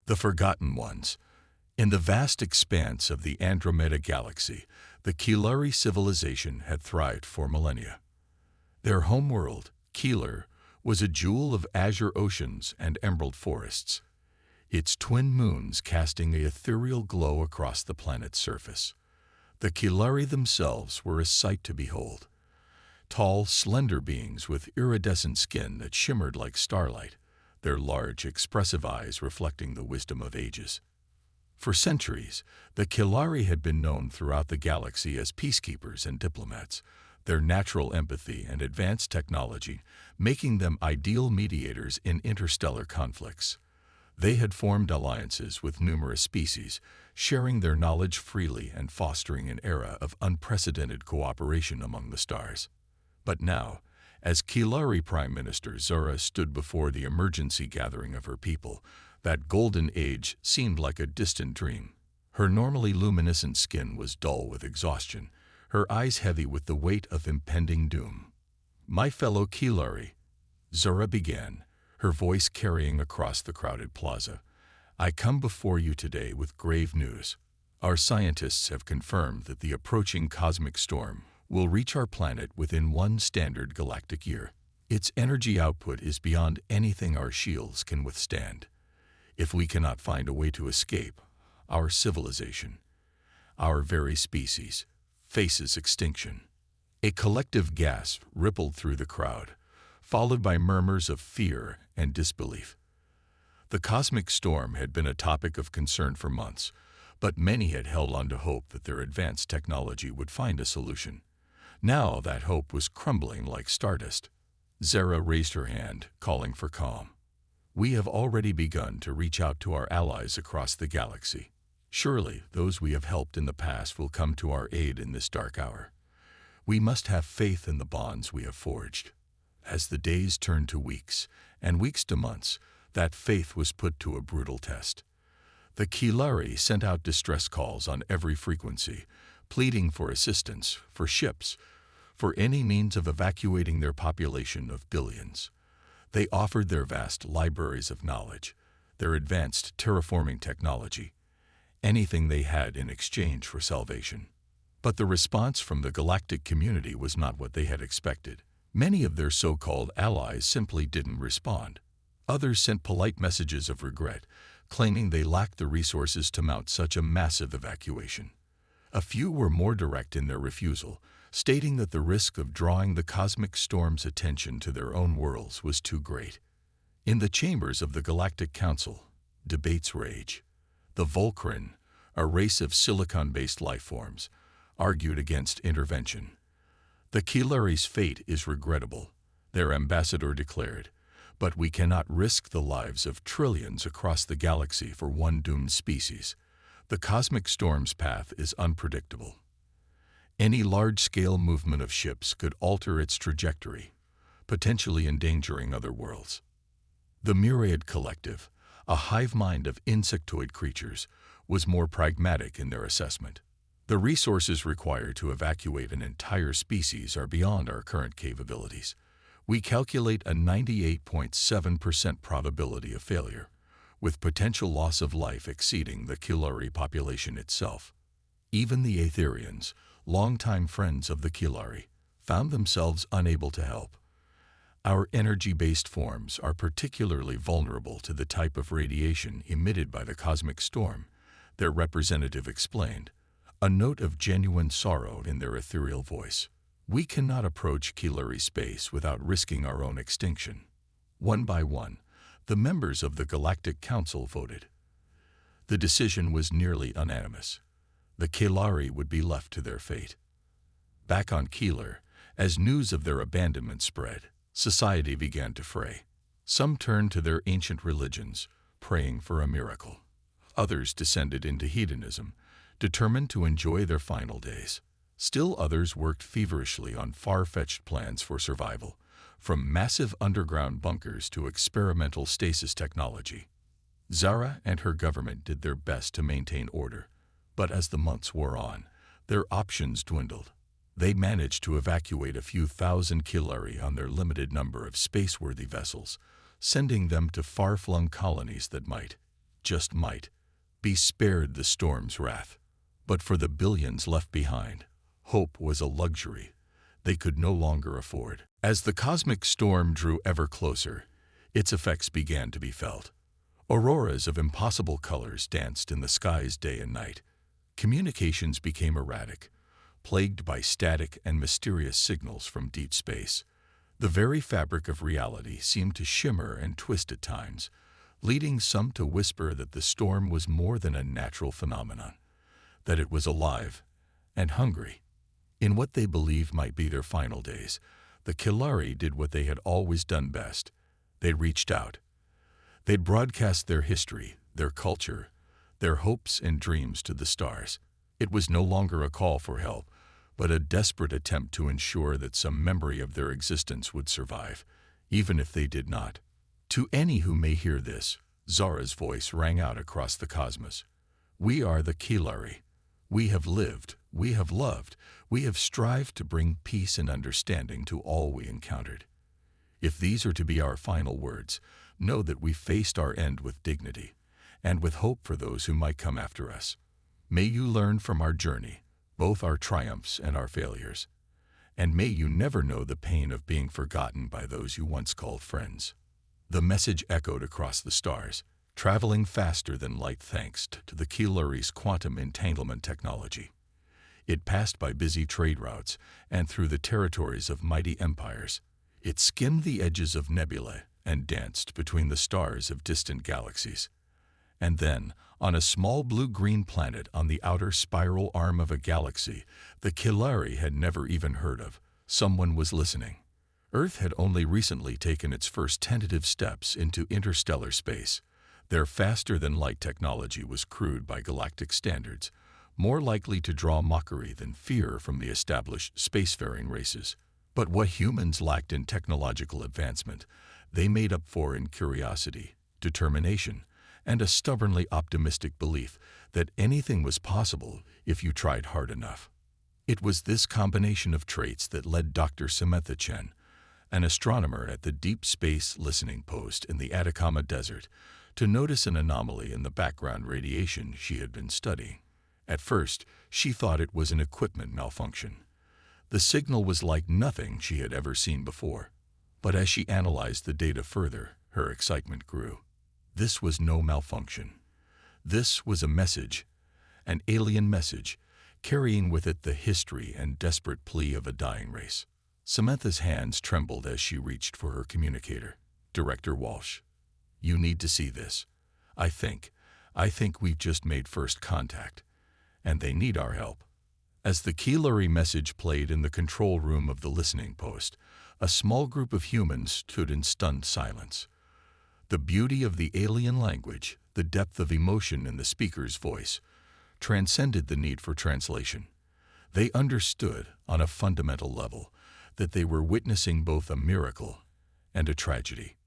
The Forgotten Ones. In the vast expanse of the Andromeda Galaxy, the Keelari civilization had thrived for millennia. Their homeworld, Keeler, was a jewel of azure oceans and emerald forests, its twin moons casting an ethereal glow across the planet's surface. The Keelari themselves were a sight to behold. Tall, slender beings with iridescent skin that shimmered like starlight, their large, expressive eyes reflecting the wisdom of ages. For centuries, the Keelari had been known throughout the galaxy as peacekeepers and diplomats, their natural empathy and advanced technology making them ideal mediators in interstellar conflicts. They had formed alliances with numerous species, sharing their knowledge freely and fostering an era of unprecedented cooperation among the stars. But now, as Keelari Prime Minister Zura stood before the emergency gathering of her people, that golden age seemed like a distant dream. Her normally luminescent skin was dull with exhaustion, her eyes heavy with the weight of impending doom. "My fellow Keelari," Zura began, her voice carrying across the crowded plaza, "I come before you today with grave news. Our scientists have confirmed that the approaching cosmic storm will reach our planet within one standard galactic year. Its energy output is beyond anything our shields can withstand. If we cannot find a way to escape, our civilization, our very species, faces extinction." A collective gasp rippled through the crowd, followed by murmurs of fear and disbelief. The cosmic storm had been a topic of concern for months, but many had held on to hope that their advanced technology would find a solution. Now that hope was crumbling like stardust. Zara raised her hand, calling for calm. "We have already begun to reach out to our allies across the galaxy. Surely those we have helped in the past will come to our aid in this dark hour. We must have faith in the bonds we have forged." As the days turned to weeks, and weeks to months, that faith was put to a brutal test. The Keelari sent out distress calls on every frequency, pleading for assistance, for ships, for any means of evacuating their population of billions. They offered their vast libraries of knowledge, their advanced terraforming technology, anything they had in exchange for salvation. But the response from the galactic community was not what they had expected. Many of their so-called allies simply didn't respond. Others sent polite messages of regret, claiming they lacked the resources to mount such a massive evacuation. A few were more direct in their refusal, stating that the risk of drawing the cosmic storm's attention to their own worlds was too great. In the chambers of the Galactic Council, debates rage. The Volcran, a race of silicon-based life forms, argued against intervention. "The Keelari's fate is regrettable," their ambassador declared, "but we cannot risk the lives of trillions across the galaxy for one doomed species. The cosmic storm's path is unpredictable. Any large-scale movement of ships could alter its trajectory, potentially endangering other worlds." The Myriad Collective, a hive mind of insectoid creatures, was more pragmatic in their assessment. "The resources required to evacuate an entire species are beyond our current capabilities. We calculate a 98.7% probability of failure, with potential loss of life exceeding the Keelari population itself." Even the Aetherians, longtime friends of the Keelari, found themselves unable to help. "Our energy-based forms are particularly vulnerable to the type of radiation emitted by the cosmic storm," their representative explained, a note of genuine sorrow in their ethereal voice. "We cannot approach Keelari space without risking our own extinction." One by one, the members of the Galactic Council voted. The decision was nearly unanimous. The Keelari would be left to their fate. Back on Keeler, as news of their abandonment spread, society began to fray. Some turned to their ancient religions, praying for a miracle. Others descended into hedonism, determined to enjoy their final days. Still others worked feverishly on far-fetched plans for survival, from massive underground bunkers to experimental stasis technology. Zara and her government did their best to maintain order, but as the months wore on, their options dwindled. They managed to evacuate a few thousand Keelari on their limited number of space-worthy vessels, sending them to far-flung colonies that might, just might, be spared the storm's wrath. But for the billions left behind, hope was a luxury they could no longer afford. As the cosmic storm drew ever closer, its effects began to be felt. Auroras of impossible colors danced in the skies day and night. Communications became erratic, plagued by static and mysterious signals from deep space. The very fabric of reality seemed to shimmer and twist at times, leading some to whisper that the storm was more than a natural phenomenon, that it was alive and hungry. In what they believed might be their final days, the Kilari did what they had always done best. They reached out. They'd broadcast their history, their culture, their hopes and dreams to the stars. It was no longer a call for help, but a desperate attempt to ensure that some memory of their existence would survive, even if they did not. To any who may hear this, Zara's voice rang out across the cosmos. We are the Kilari. We have lived, we have loved, we have strived to bring peace and understanding to all we encountered. If these are to be our final words, know that we faced our end with dignity, and with hope for those who might come after us. May you learn from our journey, both our triumphs and our failures, and may you never know the pain of being forgotten by those you once called friends. The message echoed across the stars, traveling faster than light thanks to the Kilari's quantum entanglement technology. It passed by busy trade routes and through the territories of mighty empires. It skimmed the edges of nebulae and danced between the stars of distant galaxies. And then, on a small blue-green planet on the outer spiral arm of a galaxy the Kilari had never even heard of, someone was listening. Earth had only recently taken its first tentative steps into interstellar space. Their faster-than-light technology was crude by galactic standards, more likely to draw mockery than fear from the established spacefaring races. But what humans lacked in technological advancement, they made up for in curiosity, determination, and a stubbornly optimistic belief that anything was possible if you tried hard enough. It was this combination of traits that led Dr. Samantha Chen, an astronomer at the Deep Space Listening Post in the Atacama Desert, to notice an anomaly in the background radiation she had been studying. At first, she thought it was an equipment malfunction. The signal was like nothing she had ever seen before. But as she analyzed the data further, her excitement grew. This was no malfunction. This was a message, an alien message, carrying with it the history and desperate plea of a dying race. Samantha's hands trembled as she reached for her communicator. Director Walsh, you need to see this. I think we've just made first contact, and they need our help. As the Kilari message played in the control room of the listening post, a small group of humans stood in stunned silence. The beauty of the alien language, the depth of emotion in the speaker's voice, transcended the need for translation. They understood, on a fundamental level, that they were witnessing both a miracle and a tragedy.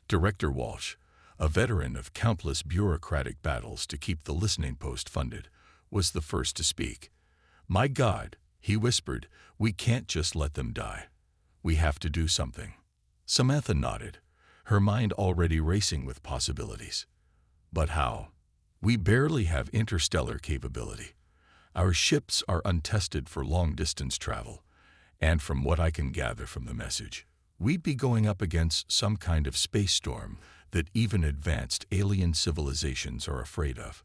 Director Walsh, a veteran of countless bureaucratic battles to keep the listening post funded, was the first to speak. My God, he whispered, we can't just let them die. We have to do something. Samantha nodded, her mind already racing with possibilities. But how? We barely have interstellar capability. Our ships are untested for long-distance travel, and from what I can gather from the message, we'd be going up against some kind of space storm that even advanced alien civilizations are afraid of.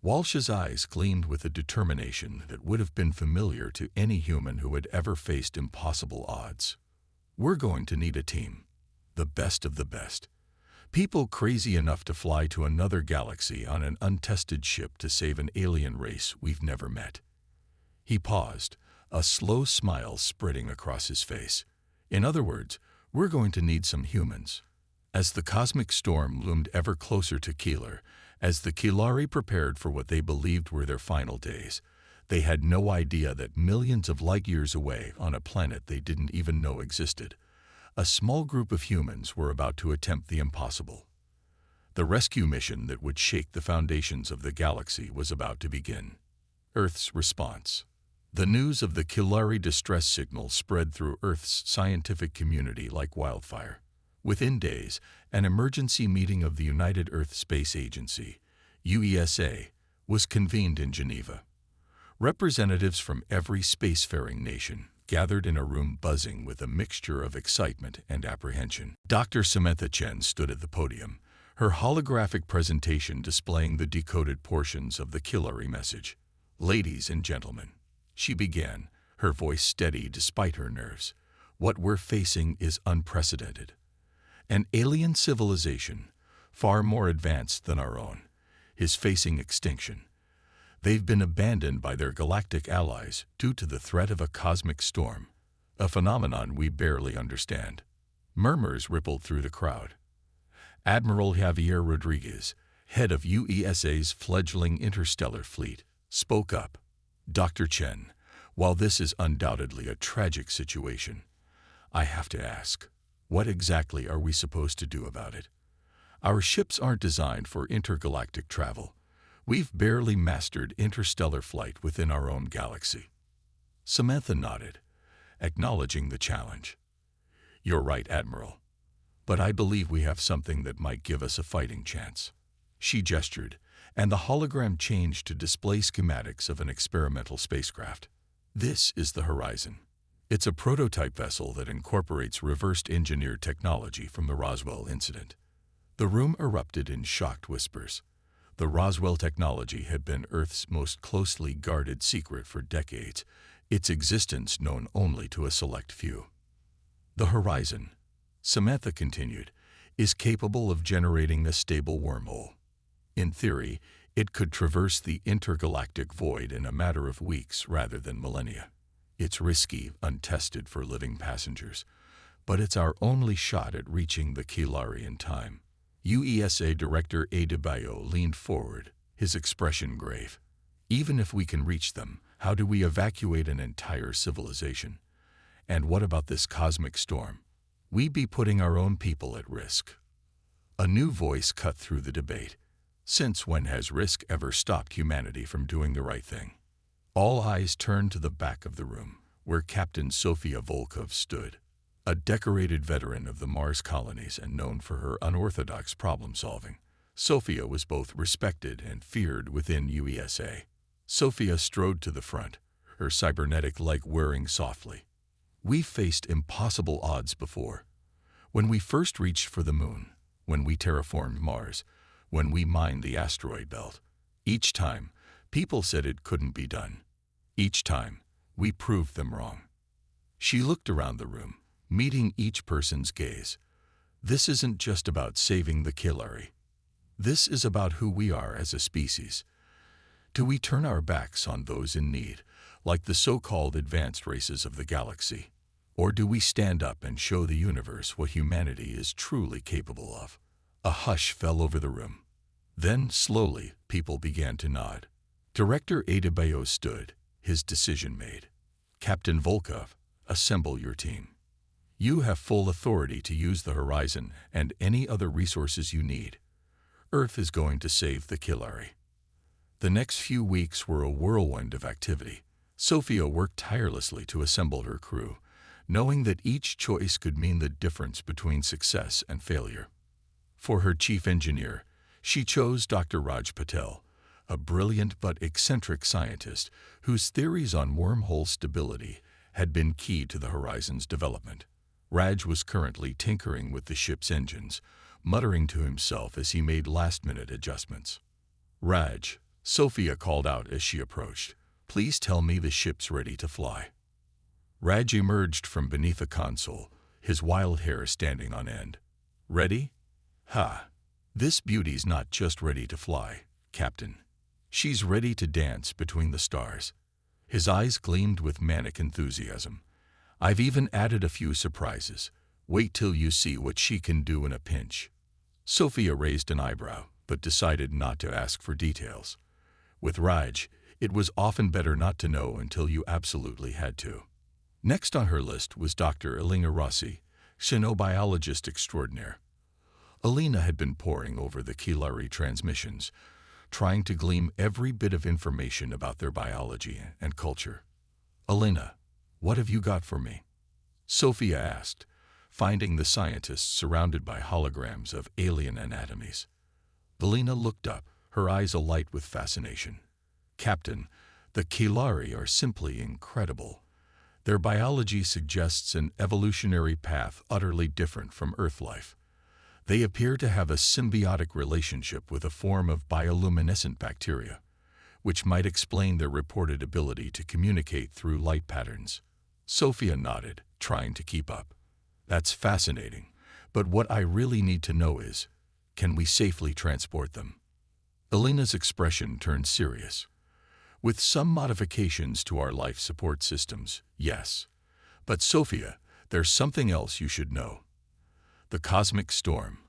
Walsh's eyes gleamed with a determination that would have been familiar to any human who had ever faced impossible odds. We're going to need a team, the best of the best. People crazy enough to fly to another galaxy on an untested ship to save an alien race we've never met. He paused, a slow smile spreading across his face. In other words, we're going to need some humans. As the cosmic storm loomed ever closer to Keeler, as the Kilari prepared for what they believed were their final days, they had no idea that millions of light years away on a planet they didn't even know existed, a small group of humans were about to attempt the impossible. The rescue mission that would shake the foundations of the galaxy was about to begin. Earth's response. The news of the Kilari distress signal spread through Earth's scientific community like wildfire. Within days, an emergency meeting of the United Earth Space Agency, UESA, was convened in Geneva. Representatives from every spacefaring nation gathered in a room buzzing with a mixture of excitement and apprehension. Dr. Samantha Chen stood at the podium, her holographic presentation displaying the decoded portions of the Killary message. "Ladies and gentlemen," she began, her voice steady despite her nerves, "what we're facing is unprecedented. An alien civilization, far more advanced than our own, is facing extinction. They've been abandoned by their galactic allies due to the threat of a cosmic storm, a phenomenon we barely understand." Murmurs rippled through the crowd. Admiral Javier Rodriguez, head of UESA's fledgling interstellar fleet, spoke up. "Dr. Chen, while this is undoubtedly a tragic situation, I have to ask, what exactly are we supposed to do about it? Our ships aren't designed for intergalactic travel. We've barely mastered interstellar flight within our own galaxy." Samantha nodded, acknowledging the challenge. "You're right, Admiral. But I believe we have something that might give us a fighting chance." She gestured, and the hologram changed to display schematics of an experimental spacecraft. "This is the Horizon. It's a prototype vessel that incorporates reversed engineered technology from the Roswell incident." The room erupted in shocked whispers. The Roswell technology had been Earth's most closely guarded secret for decades, its existence known only to a select few. "The Horizon," Samantha continued, "is capable of generating a stable wormhole. In theory, it could traverse the intergalactic void in a matter of weeks rather than millennia. It's risky, untested for living passengers, but it's our only shot at reaching the Killary in time." UESA Director Adebayo leaned forward, his expression grave. "Even if we can reach them, how do we evacuate an entire civilization? And what about this cosmic storm? We'd be putting our own people at risk." A new voice cut through the debate. "Since when has risk ever stopped humanity from doing the right thing?" All eyes turned to the back of the room, where Captain Sofia Volkov stood, a decorated veteran of the Mars colonies and known for her unorthodox problem-solving. Sofia was both respected and feared within UESA. Sofia strode to the front, her cybernetic leg whirring softly. "We've faced impossible odds before. When we first reached for the moon, when we terraformed Mars, when we mined the asteroid belt. Each time, people said it couldn't be done. Each time, we proved them wrong." She looked around the room, meeting each person's gaze. "This isn't just about saving the Killary. This is about who we are as a species. Do we turn our backs on those in need, like the so-called advanced races of the galaxy? Or do we stand up and show the universe what humanity is truly capable of?" A hush fell over the room. Then, slowly, people began to nod. Director Adebayo stood, his decision made. "Captain Volkov, assemble your team. You have full authority to use the Horizon and any other resources you need. Earth is going to save the Killary." The next few weeks were a whirlwind of activity. Sofia worked tirelessly to assemble her crew, knowing that each choice could mean the difference between success and failure. For her chief engineer, she chose Dr. Raj Patel, a brilliant but eccentric scientist whose theories on wormhole stability had been key to the Horizon's development. Raj was currently tinkering with the ship's engines, muttering to himself as he made last-minute adjustments. "Raj," Sofia called out as she approached, "please tell me the ship's ready to fly." Raj emerged from beneath the console, his wild hair standing on end. "Ready? Ha! This beauty's not just ready to fly, Captain. She's ready to dance between the stars." His eyes gleamed with manic enthusiasm. "I've even added a few surprises. Wait till you see what she can do in a pinch." Sofia raised an eyebrow, but decided not to ask for details. With Raj, it was often better not to know until you absolutely had to. Next on her list was Dr. Elena Rossi, xenobiologist extraordinaire. Elena had been poring over the Killary transmissions, trying to glean every bit of information about their biology and culture. "Elena, what have you got for me?" Sofia asked, finding the scientists surrounded by holograms of alien anatomies. Elena looked up, her eyes alight with fascination. "Captain, the Kilari are simply incredible. Their biology suggests an evolutionary path utterly different from Earth life. They appear to have a symbiotic relationship with a form of bioluminescent bacteria, which might explain their reported ability to communicate through light patterns." Sophia nodded, trying to keep up. "That's fascinating, but what I really need to know is, can we safely transport them?" Elena's expression turned serious. "With some modifications to our life support systems, yes. But Sophia, there's something else you should know. The cosmic storm.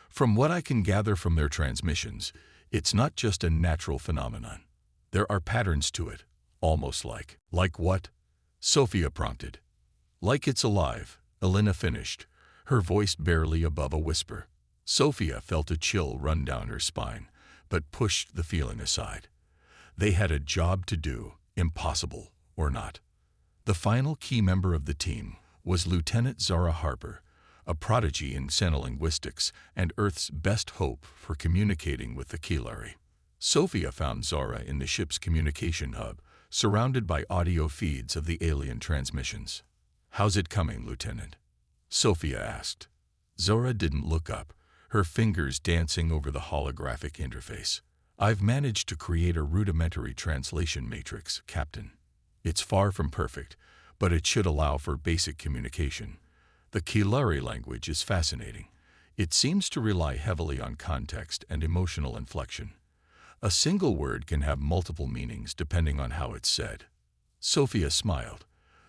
From what I can gather from their transmissions, it's not just a natural phenomenon. There are patterns to it, almost like." "Like what?" Sophia prompted. "Like it's alive," Elena finished, her voice barely above a whisper. Sophia felt a chill run down her spine, but pushed the feeling aside. They had a job to do, impossible or not. The final key member of the team was Lieutenant Zara Harper, a prodigy in xenolinguistics and Earth's best hope for communicating with the Kilari. Sophia found Zara in the ship's communication hub, surrounded by audio feeds of the alien transmissions. "How's it coming, Lieutenant?" Sophia asked. Zara didn't look up, her fingers dancing over the holographic interface. "I've managed to create a rudimentary translation matrix, Captain. It's far from perfect, but it should allow for basic communication. The Kilari language is fascinating. It seems to rely heavily on context and emotional inflection. A single word can have multiple meanings depending on how it's said." Sophia smiled.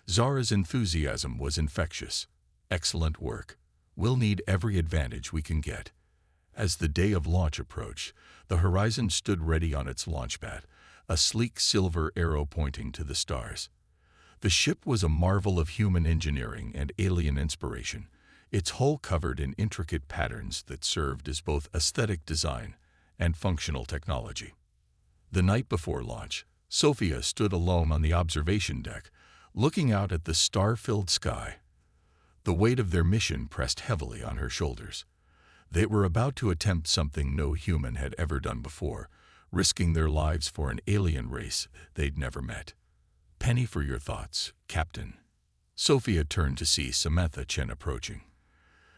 Zara's enthusiasm was infectious. "Excellent work. We'll need every advantage we can get." As the day of launch approached, the Horizon stood ready on its launchpad, a sleek silver arrow pointing to the stars. The ship was a marvel of human engineering and alien inspiration, its hull covered in intricate patterns that served as both aesthetic design and functional technology. The night before launch, Sophia stood alone on the observation deck, looking out at the star-filled sky. The weight of their mission pressed heavily on her shoulders. They were about to attempt something no human had ever done before, risking their lives for an alien race they'd never met. "Penny for your thoughts, Captain." Sophia turned to see Samantha Chen approaching.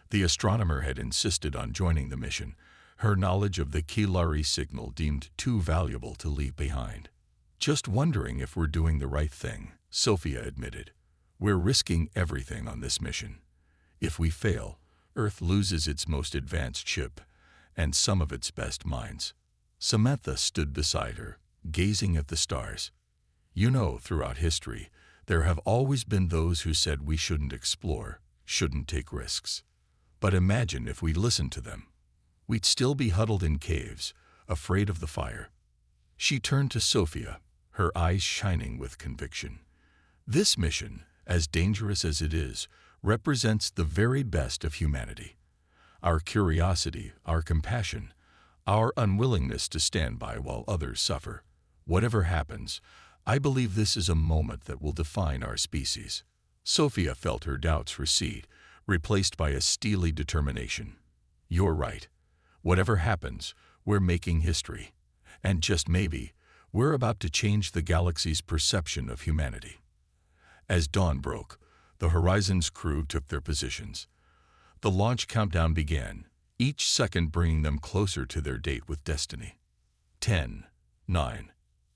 The astronomer had insisted on joining the mission, her knowledge of the Kilari signal deemed too valuable to leave behind. "Just wondering if we're doing the right thing," Sophia admitted. "We're risking everything on this mission. If we fail, Earth loses its most advanced ship and some of its best minds." Samantha stood beside her, gazing at the stars. "You know, throughout history, there have always been those who said we shouldn't explore, shouldn't take risks. But imagine if we listened to them. We'd still be huddled in caves, afraid of the fire." She turned to Sophia, her eyes shining with conviction. "This mission, as dangerous as it is, represents the very best of humanity. Our curiosity, our compassion, our unwillingness to stand by while others suffer. Whatever happens, I believe this is a moment that will define our species." Sophia felt her doubts recede, replaced by a steely determination. "You're right. Whatever happens, we're making history. And just maybe, we're about to change the galaxy's perception of humanity." As dawn broke, the Horizon's crew took their positions. The launch countdown began, each second bringing them closer to their date with destiny. 10, 9,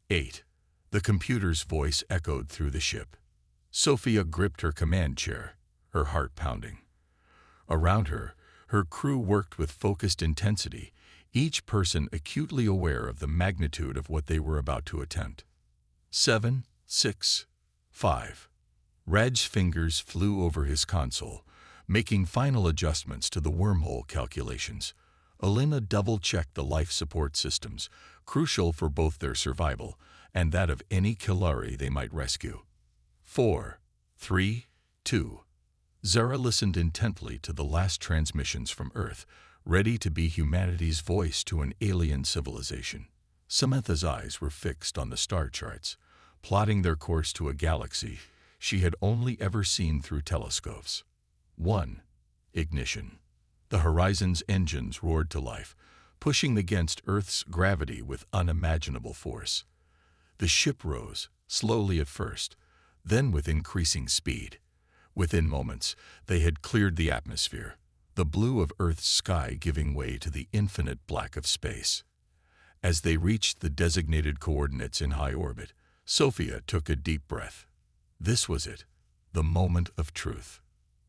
8. The computer's voice echoed through the ship. Sophia gripped her command chair, her heart pounding. Around her, her crew worked with focused intensity, each person acutely aware of the magnitude of what they were about to attempt. 7, 6, 5. Raj's fingers flew over his console, making final adjustments to the wormhole calculations. Elena double-checked the life support systems, crucial for both their survival and that of any Kilari they might rescue. 4, 3, 2. Zara listened intently to the last transmissions from Earth, ready to be humanity's voice to an alien civilization. Samantha's eyes were fixed on the star charts, plotting their course to a galaxy she had only ever seen through telescopes. 1. Ignition. The Horizon's engines roared to life, pushing against Earth's gravity with unimaginable force. The ship rose, slowly at first, then with increasing speed. Within moments, they had cleared the atmosphere, the blue of Earth's sky giving way to the infinite black of space. As they reached the designated coordinates in high orbit, Sophia took a deep breath. This was it, the moment of truth.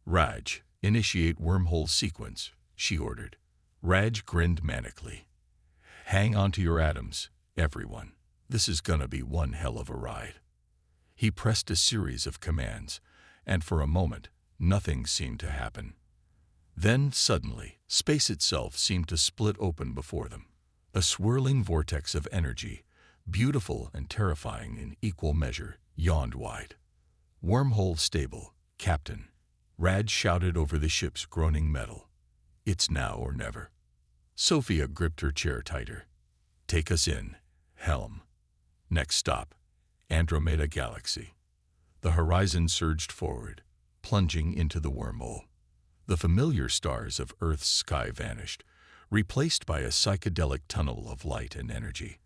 "Raj, initiate wormhole sequence," she ordered. Raj grinned manically. "Hang on to your atoms, everyone. This is gonna be one hell of a ride." He pressed a series of commands, and for a moment, nothing seemed to happen. Then, suddenly, space itself seemed to split open before them. A swirling vortex of energy, beautiful and terrifying in equal measure, yawned wide. "Wormhole stable, Captain," Raj shouted over the ship's groaning metal. "It's now or never." Sophia gripped her chair tighter. "Take us in, helm." Next stop, Andromeda Galaxy. The horizon surged forward, plunging into the wormhole. The familiar stars of Earth's sky vanished, replaced by a psychedelic tunnel of light and energy.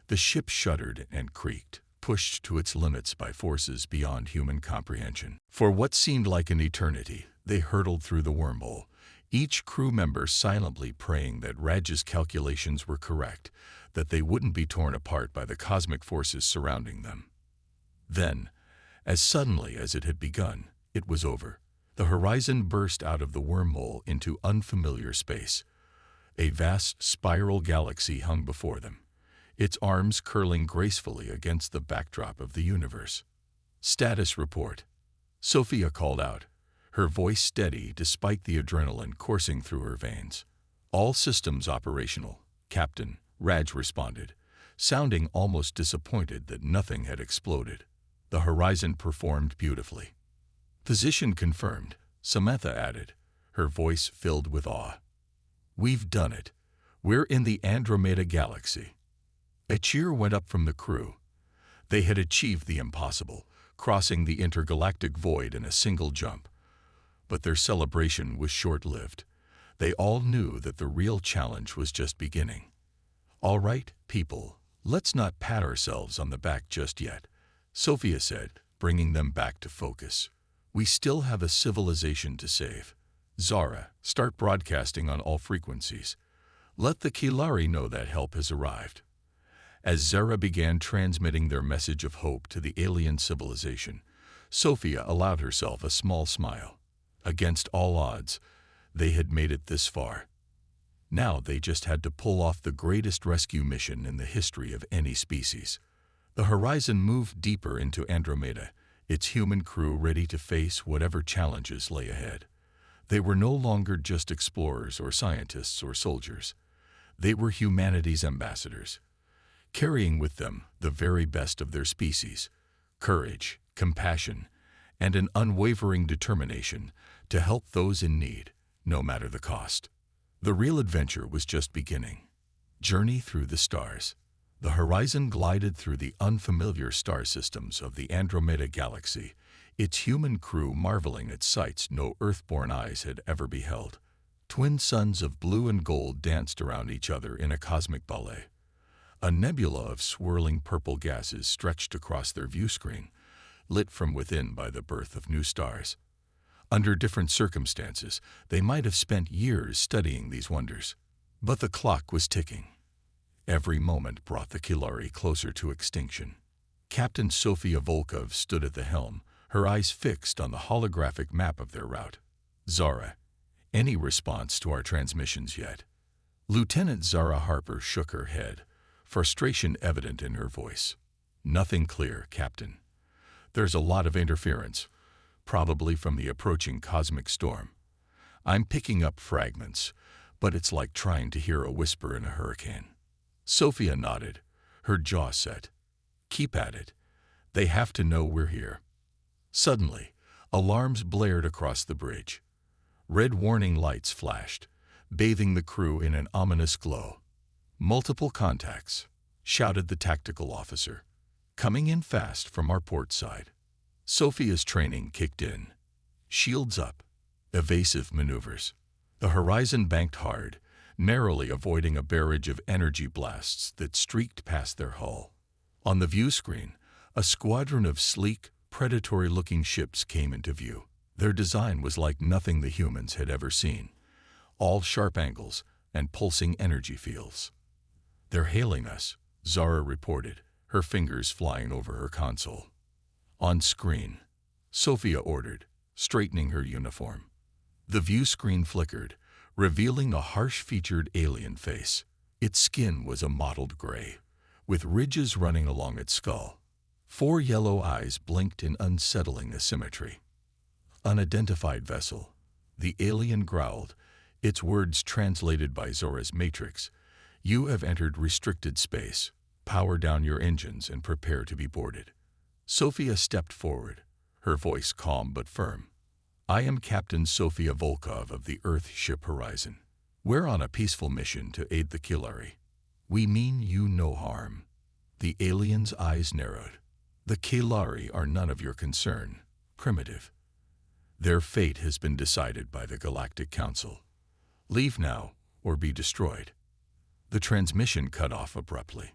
The ship shuddered and creaked, pushed to its limits by forces beyond human comprehension. For what seemed like an eternity, they hurtled through the wormhole, each crew member silently praying that Raj's calculations were correct, that they wouldn't be torn apart by the cosmic forces surrounding them. Then, as suddenly as it had begun, it was over. The horizon burst out of the wormhole into unfamiliar space. A vast spiral galaxy hung before them, its arms curling gracefully against the backdrop of the universe. "Status report," Sophia called out, her voice steady despite the adrenaline coursing through her veins. "All systems operational, Captain," Raj responded, sounding almost disappointed that nothing had exploded. The horizon performed beautifully. "Position confirmed," Samantha added, her voice filled with awe. "We've done it. We're in the Andromeda Galaxy." A cheer went up from the crew. They had achieved the impossible, crossing the intergalactic void in a single jump. But their celebration was short-lived. They all knew that the real challenge was just beginning. "All right, people, let's not pat ourselves on the back just yet," Sophia said, bringing them back to focus. "We still have a civilization to save. Zara, start broadcasting on all frequencies. Let the Kilari know that help has arrived." As Zara began transmitting their message of hope to the alien civilization, Sophia allowed herself a small smile. Against all odds, they had made it this far. Now they just had to pull off the greatest rescue mission in the history of any species. The horizon moved deeper into Andromeda, its human crew ready to face whatever challenges lay ahead. They were no longer just explorers or scientists or soldiers. They were humanity's ambassadors, carrying with them the very best of their species: courage, compassion, and an unwavering determination to help those in need, no matter the cost. The real adventure was just beginning. Journey through the stars. The horizon glided through the unfamiliar star systems of the Andromeda Galaxy, its human crew marveling at sights no Earthborn eyes had ever beheld. Twin suns of blue and gold danced around each other in a cosmic ballet. A nebula of swirling purple gases stretched across their view screen, lit from within by the birth of new stars. Under different circumstances, they might have spent years studying these wonders. But the clock was ticking. Every moment brought the Kilari closer to extinction. Captain Sophia Volkov stood at the helm, her eyes fixed on the holographic map of their route. "Zara, any response to our transmissions yet?" Lieutenant Zara Harper shook her head, frustration evident in her voice. "Nothing clear, Captain. There's a lot of interference, probably from the approaching cosmic storm. I'm picking up fragments, but it's like trying to hear a whisper in a hurricane." Sophia nodded, her jaw set. "Keep at it. They have to know we're here." Suddenly, alarms blared across the bridge. Red warning lights flashed, bathing the crew in an ominous glow. "Multiple contacts," shouted the tactical officer, "coming in fast from our port side." Sophia's training kicked in. Shields up, evasive maneuvers. The horizon banked hard, narrowly avoiding a barrage of energy blasts that streaked past their hull. On the view screen, a squadron of sleek, predatory-looking ships came into view. Their design was like nothing the humans had ever seen, all sharp angles and pulsing energy fields. "They're hailing us," Zara reported, her fingers flying over her console. "On screen," Sophia ordered, straightening her uniform. The view screen flickered, revealing a harsh-featured alien face. Its skin was a mottled gray, with ridges running along its skull. 4 yellow eyes blinked in unsettling asymmetry. "Unidentified vessel," the alien growled, its words translated by Zora's matrix. "You have entered restricted space. Power down your engines and prepare to be boarded." Sophia stepped forward, her voice calm but firm. "I am Captain Sophia Volkov of the Earth ship Horizon. We're on a peaceful mission to aid the Kilari. We mean you no harm." The alien's eyes narrowed. "The Kilari are none of your concern, primitive. Their fate has been decided by the Galactic Council. Leave now or be destroyed." The transmission cut off abruptly.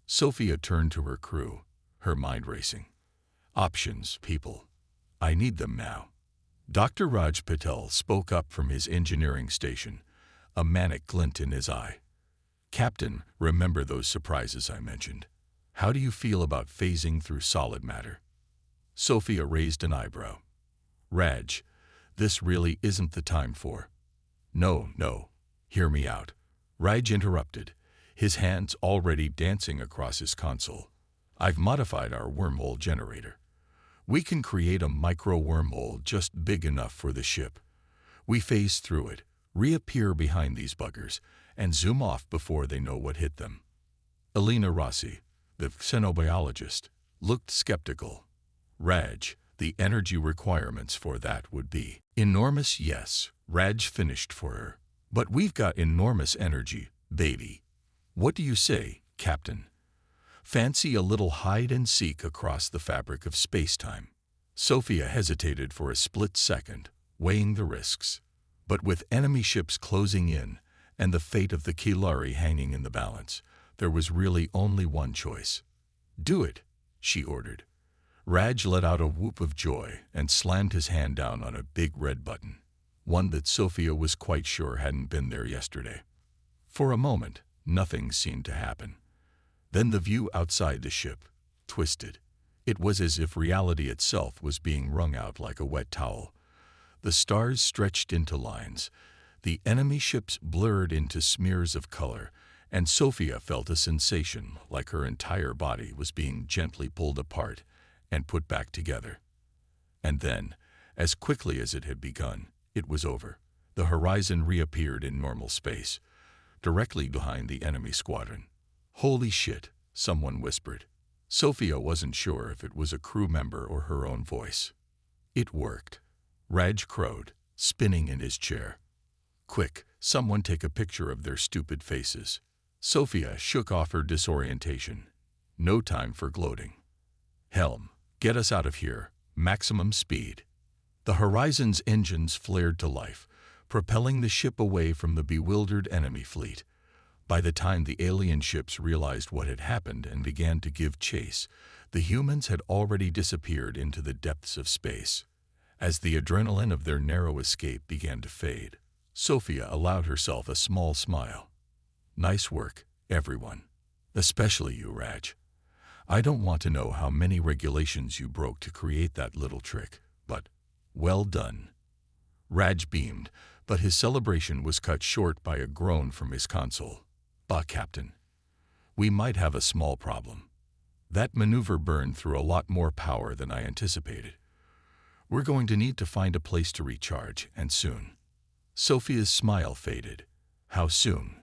Sophia turned to her crew, her mind racing. "Options, people. I need them now." Dr. Raj Patel spoke up from his engineering station, a manic glint in his eye. "Captain, remember those surprises I mentioned? How do you feel about phasing through solid matter?" Sophia raised an eyebrow. "Raj, this really isn't the time for—" No, hear me out," Raj interrupted, his hands already dancing across his console. "I've modified our wormhole generator. We can create a micro-wormhole just big enough for the ship. We phase through it, reappear behind these buggers, and zoom off before they know what hit them." Elena Rossi, the xenobiologist, looked skeptical. "Raj, the energy requirements for that would be enormous." "Yes," Raj finished for her. "But we've got enormous energy, baby. What do you say, Captain? Fancy a little hide-and-seek across the fabric of space-time?" Sophia hesitated for a split second, weighing the risks. But with enemy ships closing in and the fate of the Kilari hanging in the balance, there was really only one choice. "Do it," she ordered. Raj let out a whoop of joy and slammed his hand down on a big red button, one that Sophia was quite sure hadn't been there yesterday. For a moment, nothing seemed to happen. Then the view outside the ship twisted. It was as if reality itself was being wrung out like a wet towel. The stars stretched into lines, the enemy ships blurred into smears of color, and Sophia felt a sensation like her entire body was being gently pulled apart and put back together. And then, as quickly as it had begun, it was over. The horizon reappeared in normal space, directly behind the enemy squadron. "Holy shit," someone whispered. Sophia wasn't sure if it was a crew member or her own voice. "It worked," Raj crowed, spinning in his chair. "Quick, someone take a picture of their stupid faces." Sophia shook off her disorientation. No time for gloating. "Helm, get us out of here. Maximum speed." The Horizon's engines flared to life, propelling the ship away from the bewildered enemy fleet. By the time the alien ships realized what had happened and began to give chase, the humans had already disappeared into the depths of space. As the adrenaline of their narrow escape began to fade, Sophia allowed herself a small smile. "Nice work, everyone. Especially you, Raj. I don't want to know how many regulations you broke to create that little trick, but well done." Raj beamed, but his celebration was cut short by a groan from his console. "Bah, Captain. We might have a small problem. That maneuver burned through a lot more power than I anticipated. We're going to need to find a place to recharge, and soon." Sophia's smile faded. "How soon?"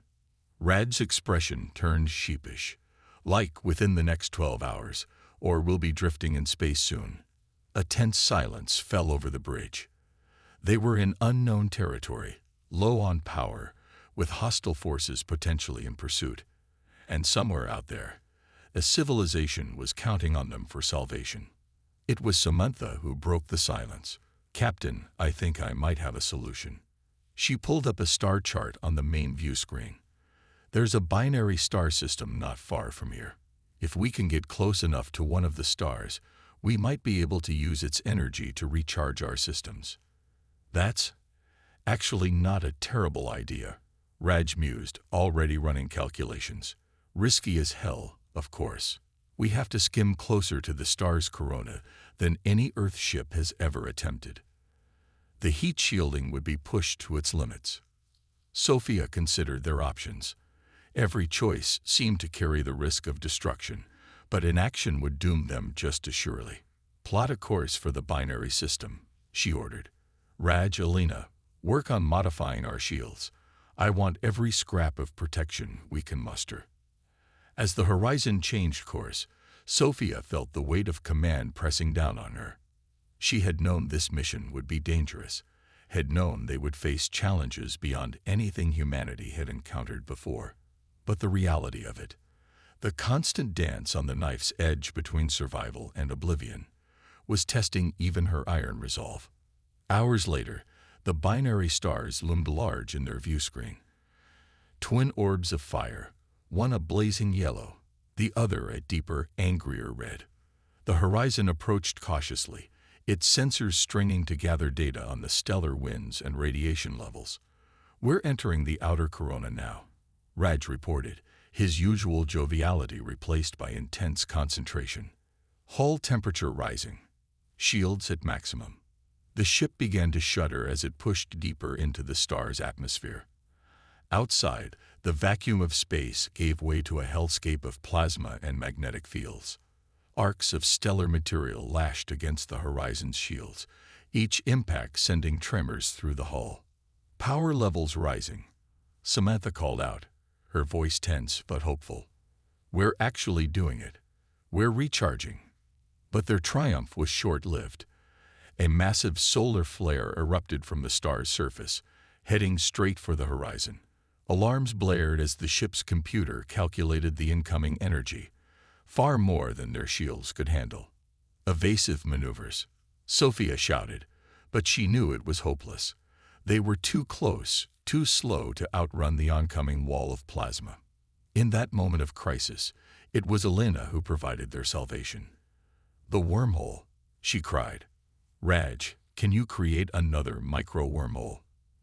Raj's expression turned sheepish. "Like within the next 12 hours, or we'll be drifting in space soon." A tense silence fell over the bridge. They were in unknown territory, low on power, with hostile forces potentially in pursuit. And somewhere out there, a civilization was counting on them for salvation. It was Samantha who broke the silence. "Captain, I think I might have a solution." She pulled up a star chart on the main view screen. There's a binary star system not far from here. If we can get close enough to one of the stars, we might be able to use its energy to recharge our systems. That's actually not a terrible idea, Raj mused, already running calculations. Risky as hell, of course. We have to skim closer to the star's corona than any Earth ship has ever attempted. The heat shielding would be pushed to its limits. Sophia considered their options. Every choice seemed to carry the risk of destruction, but inaction would doom them just as surely. Plot a course for the binary system, she ordered. Raj, Alina, work on modifying our shields. I want every scrap of protection we can muster. As the horizon changed course, Sophia felt the weight of command pressing down on her. She had known this mission would be dangerous, had known they would face challenges beyond anything humanity had encountered before. But the reality of it, the constant dance on the knife's edge between survival and oblivion, was testing even her iron resolve. Hours later, the binary stars loomed large in their view screen. Twin orbs of fire, one a blazing yellow, the other a deeper, angrier red. The horizon approached cautiously, its sensors stringing to gather data on the stellar winds and radiation levels. We're entering the outer corona now, Raj reported, his usual joviality replaced by intense concentration. Hull temperature rising. Shields at maximum. The ship began to shudder as it pushed deeper into the star's atmosphere. Outside, the vacuum of space gave way to a hellscape of plasma and magnetic fields. Arcs of stellar material lashed against the horizon's shields, each impact sending tremors through the hull. Power levels rising. Samantha called out, her voice tense but hopeful. We're actually doing it. We're recharging. But their triumph was short-lived. A massive solar flare erupted from the star's surface, heading straight for the horizon. Alarms blared as the ship's computer calculated the incoming energy, far more than their shields could handle. Evasive maneuvers, Sophia shouted, but she knew it was hopeless. They were too close, too slow to outrun the oncoming wall of plasma. In that moment of crisis, it was Elena who provided their salvation. The wormhole, she cried. Raj, can you create another micro-wormhole?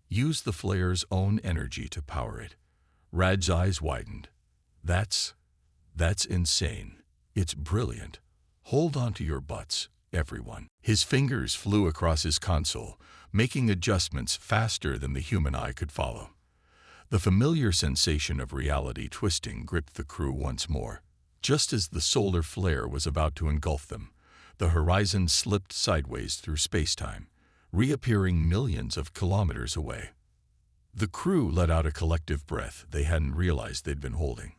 Use the flare's own energy to power it. Raj's eyes widened. That's insane. It's brilliant. Hold on to your butts, everyone. His fingers flew across his console, making adjustments faster than the human eye could follow. The familiar sensation of reality twisting gripped the crew once more. Just as the solar flare was about to engulf them, the horizon slipped sideways through space-time, reappearing millions of kilometers away. The crew let out a collective breath they hadn't realized they'd been holding.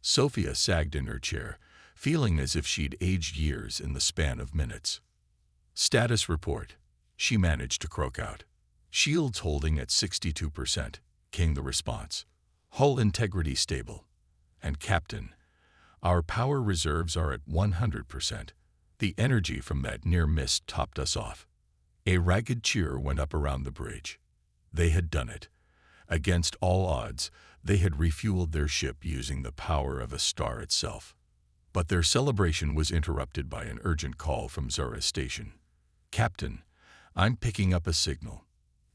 Sophia sagged in her chair, feeling as if she'd aged years in the span of minutes. Status report, she managed to croak out. Shields holding at 62%, came the response. Hull integrity stable. And Captain, our power reserves are at 100%. The energy from that near miss topped us off. A ragged cheer went up around the bridge. They had done it. Against all odds, they had refueled their ship using the power of a star itself. But their celebration was interrupted by an urgent call from Zara's station. Captain, I'm picking up a signal.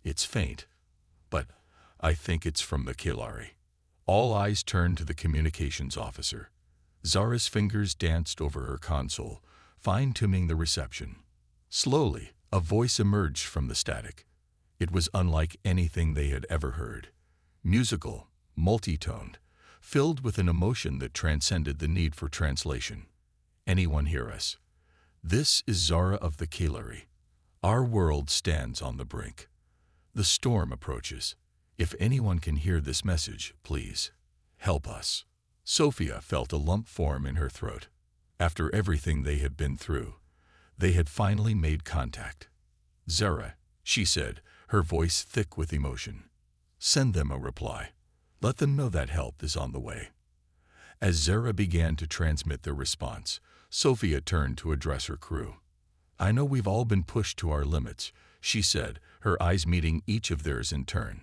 It's faint, but I think it's from the Kilari. All eyes turned to the communications officer. Zara's fingers danced over her console, fine-tuning the reception. Slowly, a voice emerged from the static. It was unlike anything they had ever heard. Musical, multi-toned, filled with an emotion that transcended the need for translation. Anyone hear us? This is Zara of the Kilari. Our world stands on the brink. The storm approaches. If anyone can hear this message, please, help us. Sophia felt a lump form in her throat. After everything they had been through, they had finally made contact. Zara, she said, her voice thick with emotion. Send them a reply. Let them know that help is on the way. As Zara began to transmit their response, Sophia turned to address her crew. I know we've all been pushed to our limits, she said, her eyes meeting each of theirs in turn.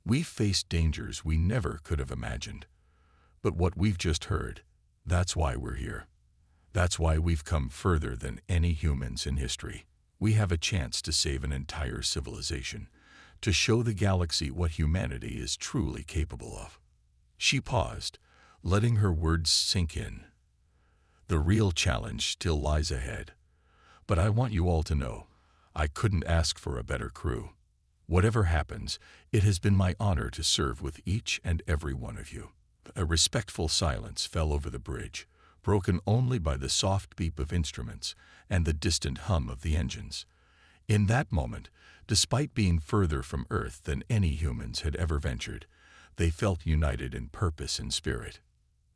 We've faced dangers we never could have imagined. But what we've just heard, that's why we're here. That's why we've come further than any humans in history. We have a chance to save an entire civilization, to show the galaxy what humanity is truly capable of. She paused, letting her words sink in. The real challenge still lies ahead. But I want you all to know, I couldn't ask for a better crew. Whatever happens, it has been my honor to serve with each and every one of you. A respectful silence fell over the bridge, broken only by the soft beep of instruments and the distant hum of the engines. In that moment, despite being further from Earth than any humans had ever ventured, they felt united in purpose and spirit.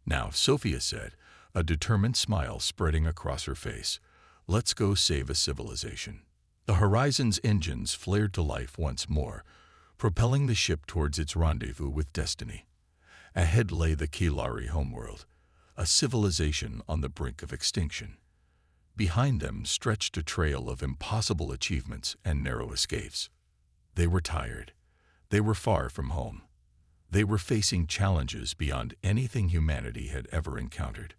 Now, Sophia said, a determined smile spreading across her face, "Let's go save a civilization." The Horizon's engines flared to life once more, propelling the ship towards its rendezvous with destiny. Ahead lay the Kilari homeworld, a civilization on the brink of extinction. Behind them stretched a trail of impossible achievements and narrow escapes. They were tired. They were far from home. They were facing challenges beyond anything humanity had ever encountered.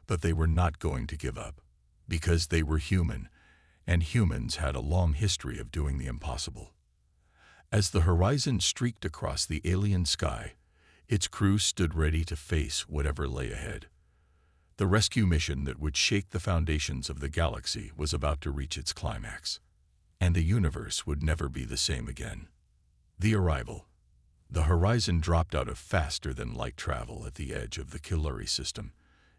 But they were not going to give up, because they were human, and humans had a long history of doing the impossible. As the Horizon streaked across the alien sky, its crew stood ready to face whatever lay ahead. The rescue mission that would shake the foundations of the galaxy was about to reach its climax, and the universe would never be the same again. The arrival. The Horizon dropped out of faster-than-light travel at the edge of the Kilari system,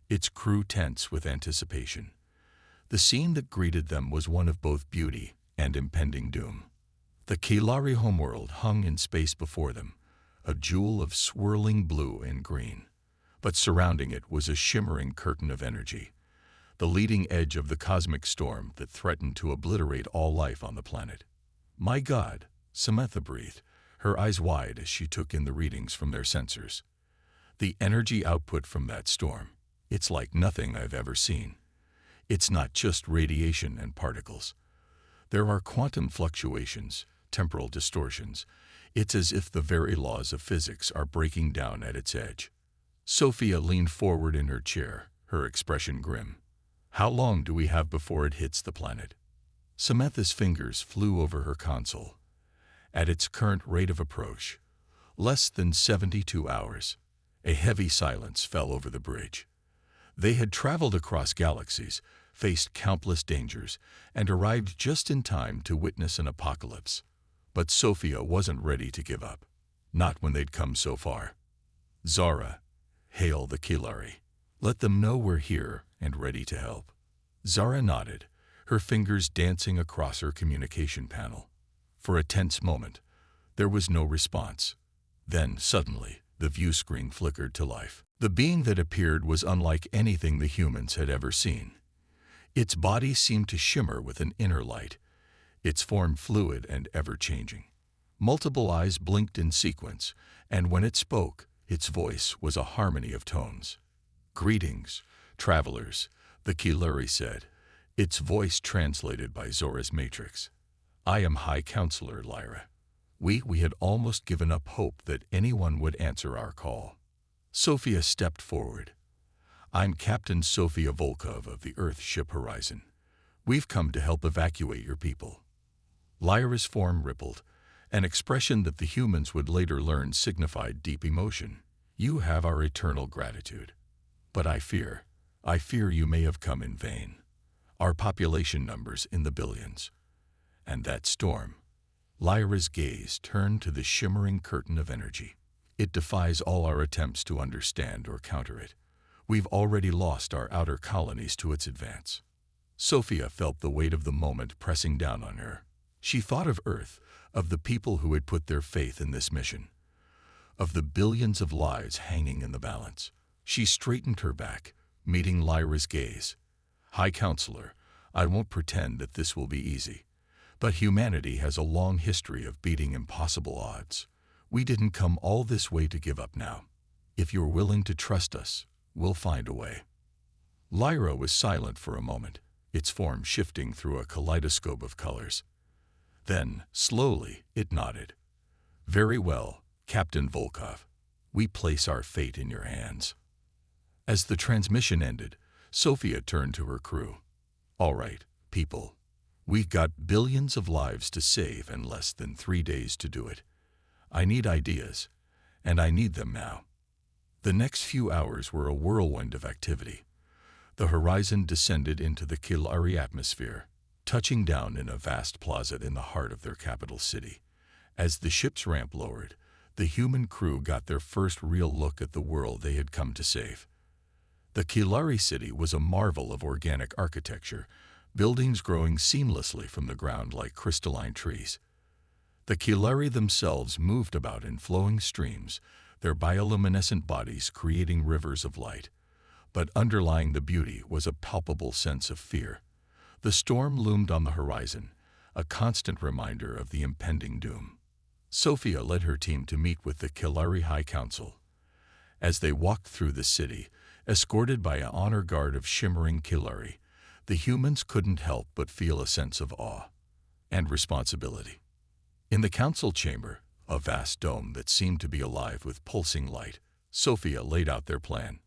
its crew tense with anticipation. The scene that greeted them was one of both beauty and impending doom. The Kilari homeworld hung in space before them, a jewel of swirling blue and green. But surrounding it was a shimmering curtain of energy, the leading edge of the cosmic storm that threatened to obliterate all life on the planet. "My God," Samantha breathed, her eyes wide as she took in the readings from their sensors. "The energy output from that storm, it's like nothing I've ever seen. It's not just radiation and particles. There are quantum fluctuations, temporal distortions. It's as if the very laws of physics are breaking down at its edge." Sophia leaned forward in her chair, her expression grim. "How long do we have before it hits the planet?" Samantha's fingers flew over her console. "At its current rate of approach, less than 72 hours. A heavy silence fell over the bridge. They had traveled across galaxies, faced countless dangers, and arrived just in time to witness an apocalypse. But Sophia wasn't ready to give up. Not when they'd come so far. "Zara, hail the Kilari. Let them know we're here and ready to help." Zara nodded, her fingers dancing across her communication panel. For a tense moment, there was no response. Then, suddenly, the view screen flickered to life. The being that appeared was unlike anything the humans had ever seen. Its body seemed to shimmer with an inner light, its form fluid and ever-changing. Multiple eyes blinked in sequence, and when it spoke, its voice was a harmony of tones. "Greetings, travelers," the Kilari said, its voice translated by Zora's matrix. "I am High Counselor Lyra. We had almost given up hope that anyone would answer our call." Sophia stepped forward. "I'm Captain Sophia Volkov of the Earth ship Horizon. We've come to help evacuate your people." Lyra's form rippled, an expression that the humans would later learn signified deep emotion. "You have our eternal gratitude. But I fear you may have come in vain. Our population numbers in the billions. And that storm." Lyra's gaze turned to the shimmering curtain of energy. "It defies all our attempts to understand or counter it. We've already lost our outer colonies to its advance." Sophia felt the weight of the moment pressing down on her. She thought of Earth, of the people who had put their faith in this mission, of the billions of lives hanging in the balance. She straightened her back, meeting Lyra's gaze. "High Counselor, I won't pretend that this will be easy, but humanity has a long history of beating impossible odds. We didn't come all this way to give up now. If you're willing to trust us, we'll find a way." Lyra was silent for a moment, its form shifting through a kaleidoscope of colors. Then, slowly, it nodded. "Very well, Captain Volkov, we place our fate in your hands. As the transmission ended, Sophia turned to her crew. All right, people. We've got billions of lives to save and less than 3 days to do it. I need ideas, and I need them now. The next few hours were a whirlwind of activity. The horizon descended into the Kilari atmosphere, touching down in a vast plaza in the heart of their capital city. As the ship's ramp lowered, the human crew got their first real look at the world they had come to save. The Kilari city was a marvel of organic architecture, buildings growing seamlessly from the ground like crystalline trees. The Kilari themselves moved about in flowing streams, their bioluminescent bodies creating rivers of light. But underlying the beauty was a palpable sense of fear. The storm loomed on the horizon, a constant reminder of the impending doom. Sophia led her team to meet with the Kilari High Council. As they walked through the city, escorted by an honor guard of shimmering Kilari, the humans couldn't help but feel a sense of awe and responsibility. In the council chamber, a vast dome that seemed to be alive with pulsing light, Sophia laid out their plan.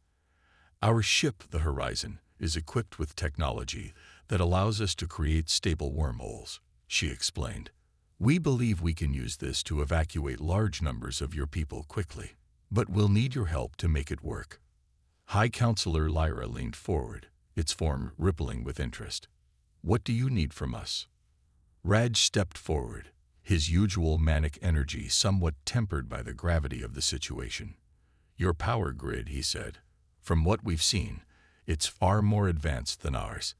Our ship, the Horizon, is equipped with technology that allows us to create stable wormholes, she explained. We believe we can use this to evacuate large numbers of your people quickly, but we'll need your help to make it work. High Counselor Lyra leaned forward, its form rippling with interest. What do you need from us? Raj stepped forward, his usual manic energy somewhat tempered by the gravity of the situation. Your power grid, he said. From what we've seen, it's far more advanced than ours.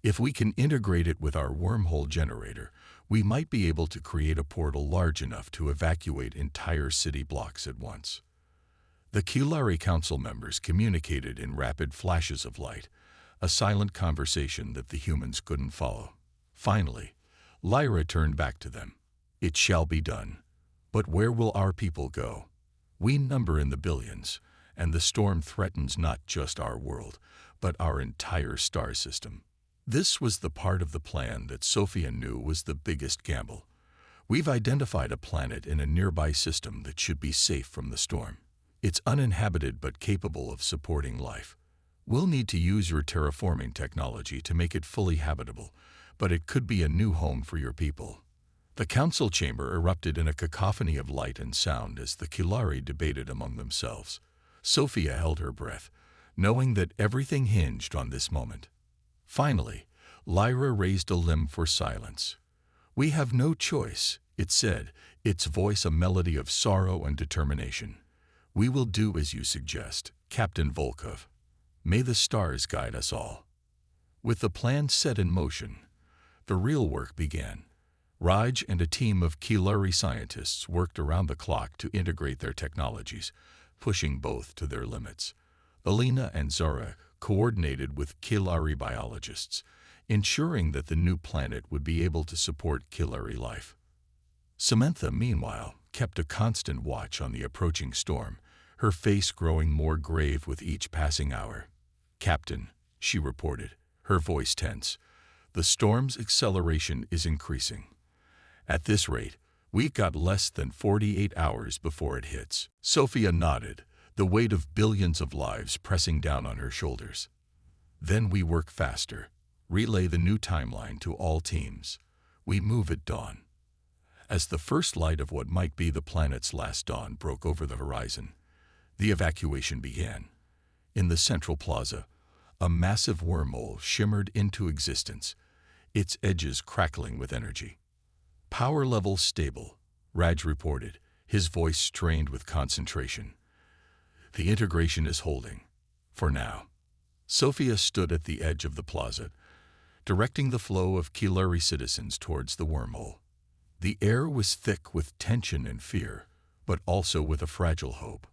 If we can integrate it with our wormhole generator, we might be able to create a portal large enough to evacuate entire city blocks at once. The Kilari Council members communicated in rapid flashes of light, a silent conversation that the humans couldn't follow. Finally, Lyra turned back to them. It shall be done. But where will our people go? We number in the billions, and the storm threatens not just our world, but our entire star system. This was the part of the plan that Sophia knew was the biggest gamble. We've identified a planet in a nearby system that should be safe from the storm. It's uninhabited but capable of supporting life. We'll need to use your terraforming technology to make it fully habitable, but it could be a new home for your people. The council chamber erupted in a cacophony of light and sound as the Kilari debated among themselves. Sophia held her breath, knowing that everything hinged on this moment. Finally, Lyra raised a limb for silence. We have no choice, it said, its voice a melody of sorrow and determination. We will do as you suggest, Captain Volkov. May the stars guide us all. With the plan set in motion, the real work began. Raj and a team of Kilari scientists worked around the clock to integrate their technologies, pushing both to their limits. Alina and Zara coordinated with Kilari biologists, ensuring that the new planet would be able to support Kilari life. Samantha, meanwhile, kept a constant watch on the approaching storm, her face growing more grave with each passing hour. Captain, she reported, her voice tense, the storm's acceleration is increasing. At this rate, we've got less than 48 hours before it hits. Sophia nodded, the weight of billions of lives pressing down on her shoulders. Then we work faster, relay the new timeline to all teams. We move at dawn. As the first light of what might be the planet's last dawn broke over the horizon, the evacuation began. In the central plaza, a massive wormhole shimmered into existence, its edges crackling with energy. Power level stable, Raj reported, his voice strained with concentration. The integration is holding, for now. Sophia stood at the edge of the plaza, directing the flow of Kilari citizens towards the wormhole. The air was thick with tension and fear, but also with a fragile hope.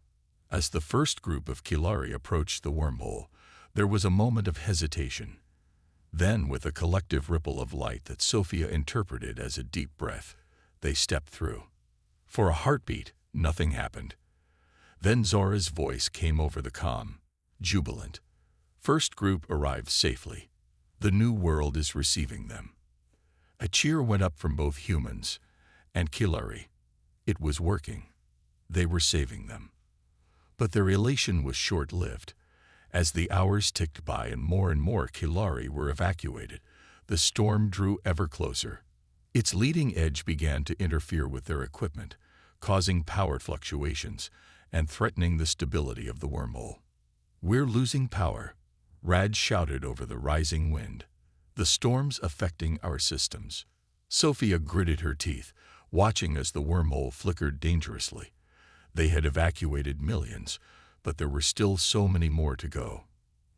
As the first group of Kilari approached the wormhole, there was a moment of hesitation. Then, with a collective ripple of light that Sophia interpreted as a deep breath, they stepped through. For a heartbeat, nothing happened. Then Zora's voice came over the comm, jubilant. First group arrived safely. The new world is receiving them. A cheer went up from both humans and Kilari. It was working. They were saving them. But their elation was short-lived. As the hours ticked by and more Kilari were evacuated, the storm drew ever closer. Its leading edge began to interfere with their equipment, causing power fluctuations and threatening the stability of the wormhole. "We're losing power," Raj shouted over the rising wind. "The storm's affecting our systems." Sophia gritted her teeth, watching as the wormhole flickered dangerously. They had evacuated millions, but there were still so many more to go.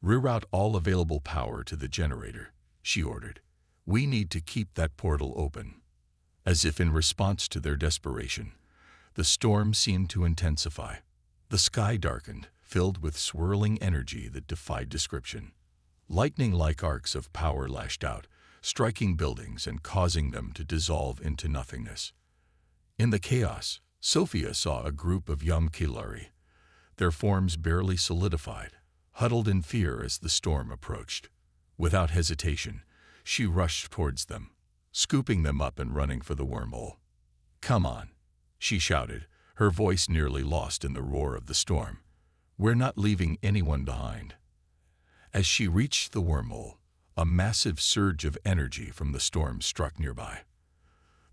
"Reroute all available power to the generator," she ordered. "We need to keep that portal open." As if in response to their desperation, the storm seemed to intensify. The sky darkened, filled with swirling energy that defied description. Lightning-like arcs of power lashed out, striking buildings and causing them to dissolve into nothingness. In the chaos, Sophia saw a group of young Kilari, their forms barely solidified, huddled in fear as the storm approached. Without hesitation, she rushed towards them, scooping them up and running for the wormhole. "Come on," she shouted, her voice nearly lost in the roar of the storm. "We're not leaving anyone behind." As she reached the wormhole, a massive surge of energy from the storm struck nearby.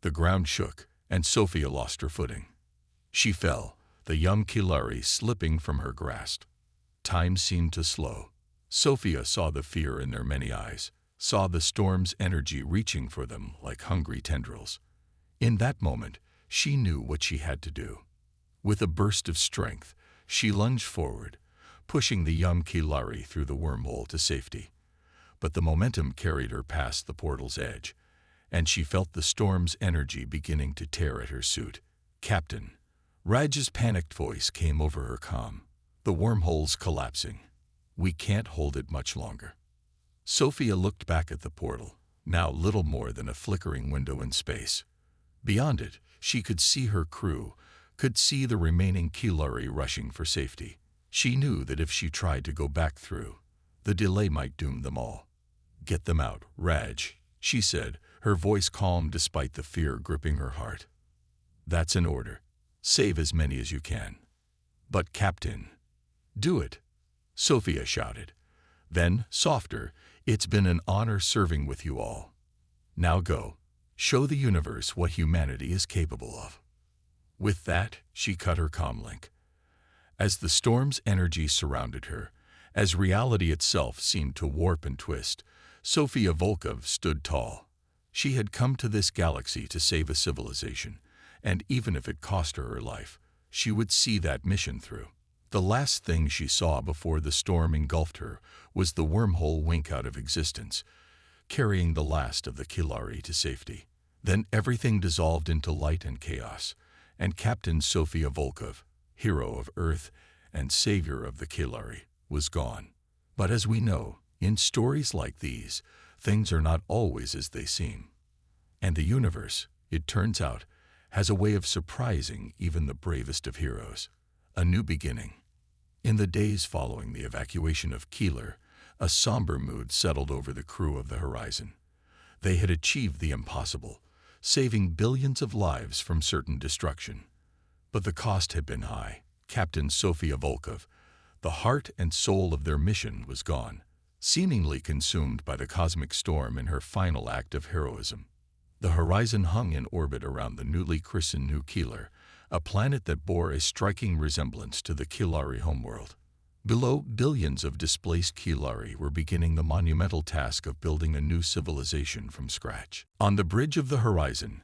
The ground shook, and Sophia lost her footing. She fell, the young Kilari slipping from her grasp. Time seemed to slow. Sophia saw the fear in their many eyes, saw the storm's energy reaching for them like hungry tendrils. In that moment, she knew what she had to do. With a burst of strength, she lunged forward, pushing the young Kilari through the wormhole to safety. But the momentum carried her past the portal's edge, and she felt the storm's energy beginning to tear at her suit. "Captain," Raj's panicked voice came over her comm. "The wormhole's collapsing. We can't hold it much longer." Sophia looked back at the portal, now little more than a flickering window in space. Beyond it, she could see her crew, could see the remaining Kilari rushing for safety. She knew that if she tried to go back through, the delay might doom them all. "Get them out, Raj," she said, her voice calm despite the fear gripping her heart. "That's an order. Save as many as you can." "But Captain—" "Do it," Sophia shouted. Then, softer, "It's been an honor serving with you all. Now go. Show the universe what humanity is capable of." With that, she cut her comm link. As the storm's energy surrounded her, as reality itself seemed to warp and twist, Sophia Volkov stood tall. She had come to this galaxy to save a civilization, and even if it cost her her life, she would see that mission through. The last thing she saw before the storm engulfed her was the wormhole wink out of existence, carrying the last of the Kilari to safety. Then everything dissolved into light and chaos, and Captain Sophia Volkov, hero of Earth and savior of the Kilari, was gone. But as we know, in stories like these, things are not always as they seem. And the universe, it turns out, has a way of surprising even the bravest of heroes. A new beginning. In the days following the evacuation of Keeler, a somber mood settled over the crew of the Horizon. They had achieved the impossible, saving billions of lives from certain destruction. But the cost had been high. Captain Sophia Volkov, the heart and soul of their mission, was gone, seemingly consumed by the cosmic storm in her final act of heroism. The Horizon hung in orbit around the newly christened New Keeler, a planet that bore a striking resemblance to the Kilari homeworld. Below, billions of displaced Kilari were beginning the monumental task of building a new civilization from scratch. On the bridge of the Horizon,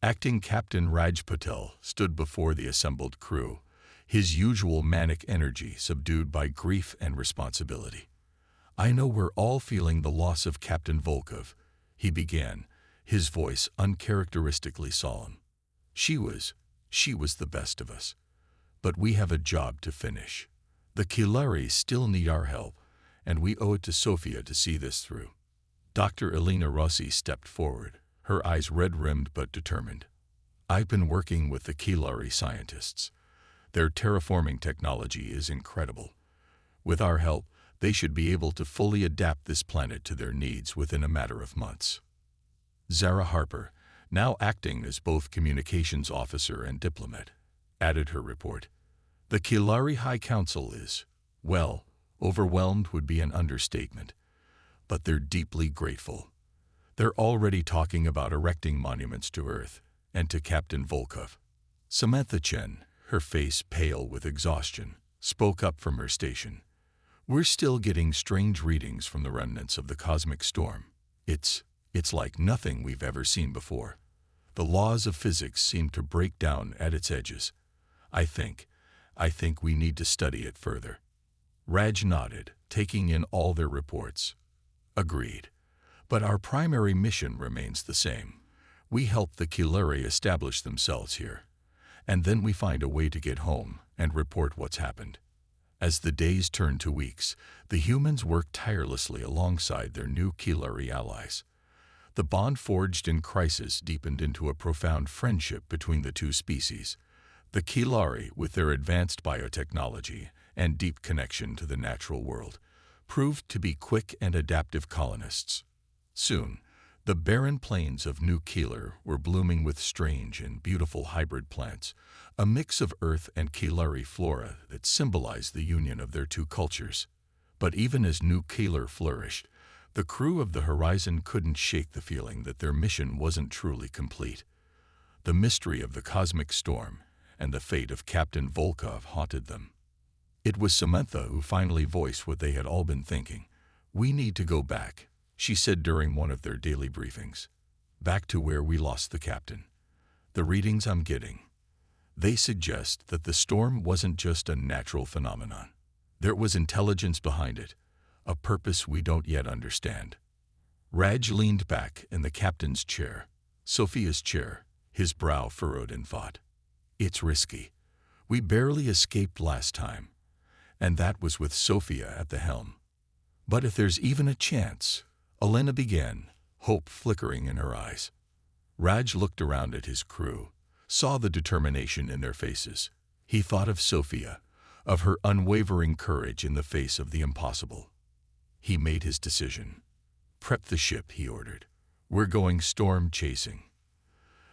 acting Captain Raj Patel stood before the assembled crew, his usual manic energy subdued by grief and responsibility. "I know we're all feeling the loss of Captain Volkov," he began, his voice uncharacteristically solemn. She was the best of us. But we have a job to finish. The Kilari still need our help, and we owe it to Sophia to see this through." Dr. Elena Rossi stepped forward, her eyes red-rimmed but determined. "I've been working with the Kilari scientists. Their terraforming technology is incredible. With our help, they should be able to fully adapt this planet to their needs within a matter of months." Zara Harper, now acting as both communications officer and diplomat, added her report. The Kilari High Council is, well, overwhelmed would be an understatement, but they're deeply grateful. They're already talking about erecting monuments to Earth and to Captain Volkov. Samantha Chen, her face pale with exhaustion, spoke up from her station. We're still getting strange readings from the remnants of the cosmic storm. It's like nothing we've ever seen before. The laws of physics seem to break down at its edges. I think we need to study it further. Raj nodded, taking in all their reports. Agreed. But our primary mission remains the same. We help the Kilari establish themselves here. And then we find a way to get home and report what's happened. As the days turned to weeks, the humans worked tirelessly alongside their new Kilari allies. The bond forged in crisis deepened into a profound friendship between the two species. The Kilari, with their advanced biotechnology and deep connection to the natural world, proved to be quick and adaptive colonists. Soon, the barren plains of New Keeler were blooming with strange and beautiful hybrid plants, a mix of Earth and Kilari flora that symbolized the union of their two cultures. But even as New Keeler flourished, the crew of the Horizon couldn't shake the feeling that their mission wasn't truly complete. The mystery of the cosmic storm and the fate of Captain Volkov haunted them. It was Samantha who finally voiced what they had all been thinking. "We need to go back," she said during one of their daily briefings. "Back to where we lost the captain. The readings I'm getting, they suggest that the storm wasn't just a natural phenomenon. There was intelligence behind it, a purpose we don't yet understand." Raj leaned back in the captain's chair, Sophia's chair, his brow furrowed in thought. "It's risky. We barely escaped last time, and that was with Sophia at the helm. But if there's even a chance," Elena began, hope flickering in her eyes. Raj looked around at his crew, saw the determination in their faces. He thought of Sophia, of her unwavering courage in the face of the impossible. He made his decision. "Prep the ship," he ordered. "We're going storm chasing."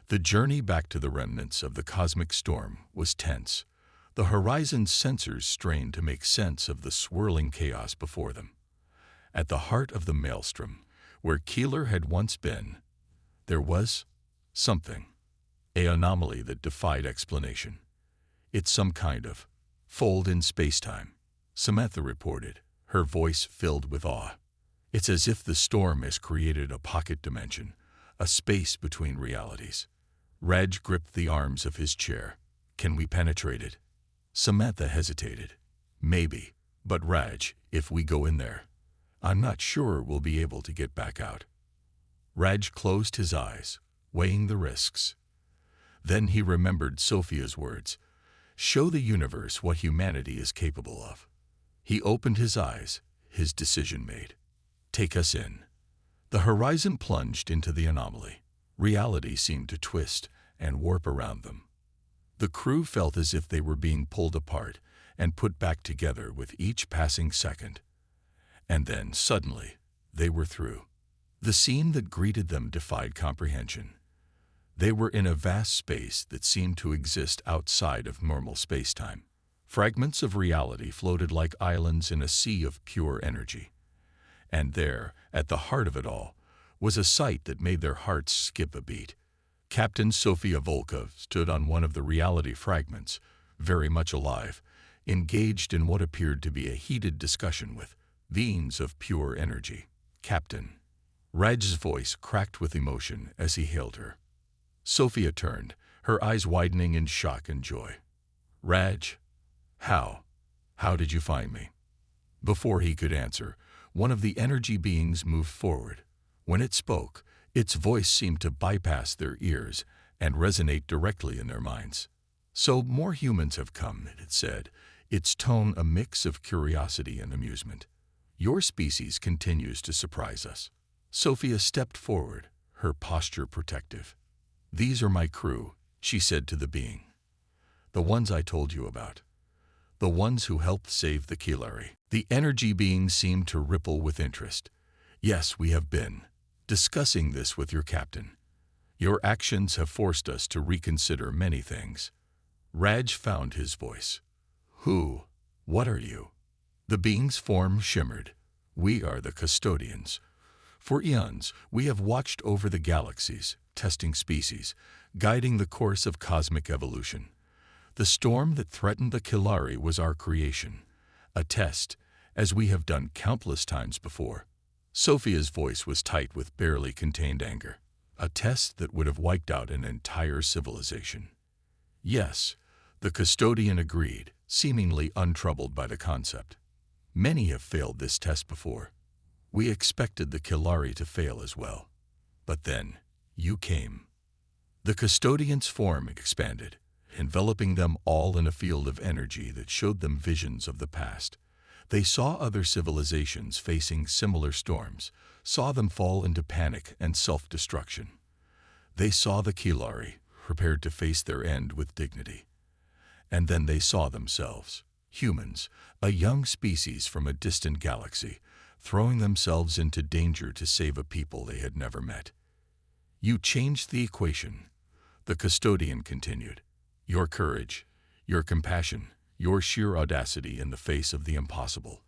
The journey back to the remnants of the cosmic storm was tense. The Horizon's sensors strained to make sense of the swirling chaos before them. At the heart of the maelstrom, where Keeler had once been, there was something, an anomaly that defied explanation. "It's some kind of fold in spacetime," Samantha reported, her voice filled with awe. "It's as if the storm has created a pocket dimension, a space between realities." Raj gripped the arms of his chair. "Can we penetrate it?" Samantha hesitated. "Maybe, but Raj, if we go in there, I'm not sure we'll be able to get back out." Raj closed his eyes, weighing the risks. Then he remembered Sophia's words, "Show the universe what humanity is capable of." He opened his eyes, his decision made. "Take us in." The Horizon plunged into the anomaly. Reality seemed to twist and warp around them. The crew felt as if they were being pulled apart and put back together with each passing second. And then, suddenly, they were through. The scene that greeted them defied comprehension. They were in a vast space that seemed to exist outside of normal spacetime. Fragments of reality floated like islands in a sea of pure energy. And there, at the heart of it all, was a sight that made their hearts skip a beat. Captain Sofia Volkov stood on one of the reality fragments, very much alive, engaged in what appeared to be a heated discussion with beings of pure energy. "Captain." Raj's voice cracked with emotion as he hailed her. Sophia turned, her eyes widening in shock and joy. "Raj, how did you find me?" Before he could answer, one of the energy beings moved forward. When it spoke, its voice seemed to bypass their ears and resonate directly in their minds. "So more humans have come," it said, its tone a mix of curiosity and amusement. "Your species continues to surprise us." Sophia stepped forward, her posture protective. "These are my crew," she said to the being. "The ones I told you about. The ones who helped save the Kilari." The energy being seemed to ripple with interest. "Yes, we have been discussing this with your captain. Your actions have forced us to reconsider many things." Raj found his voice. Who? What are you? The being's form shimmered. We are the custodians. For eons, we have watched over the galaxies, testing species, guiding the course of cosmic evolution. The storm that threatened the Kilari was our creation, a test, as we have done countless times before. Sophia's voice was tight with barely contained anger. A test that would have wiped out an entire civilization. Yes, the custodian agreed, seemingly untroubled by the concept. Many have failed this test before. We expected the Kilari to fail as well. But then, you came. The custodian's form expanded, enveloping them all in a field of energy that showed them visions of the past. They saw other civilizations facing similar storms, saw them fall into panic and self-destruction. They saw the Kilari, prepared to face their end with dignity. And then they saw themselves, humans, a young species from a distant galaxy, throwing themselves into danger to save a people they had never met. You changed the equation, the custodian continued. Your courage, your compassion, your sheer audacity in the face of the impossible.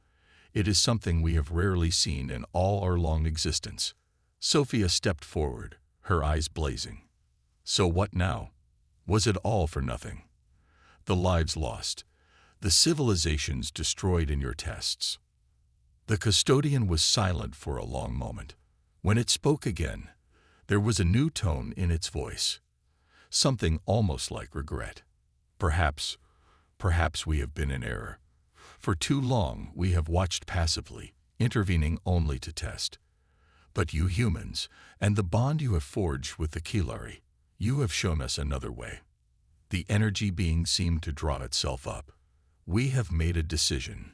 It is something we have rarely seen in all our long existence. Sophia stepped forward, her eyes blazing. So what now? Was it all for nothing? The lives lost, the civilizations destroyed in your tests. The custodian was silent for a long moment. When it spoke again, there was a new tone in its voice, something almost like regret. Perhaps we have been in error. For too long we have watched passively, intervening only to test. But you humans, and the bond you have forged with the Kilari, you have shown us another way. The energy being seemed to draw itself up. We have made a decision.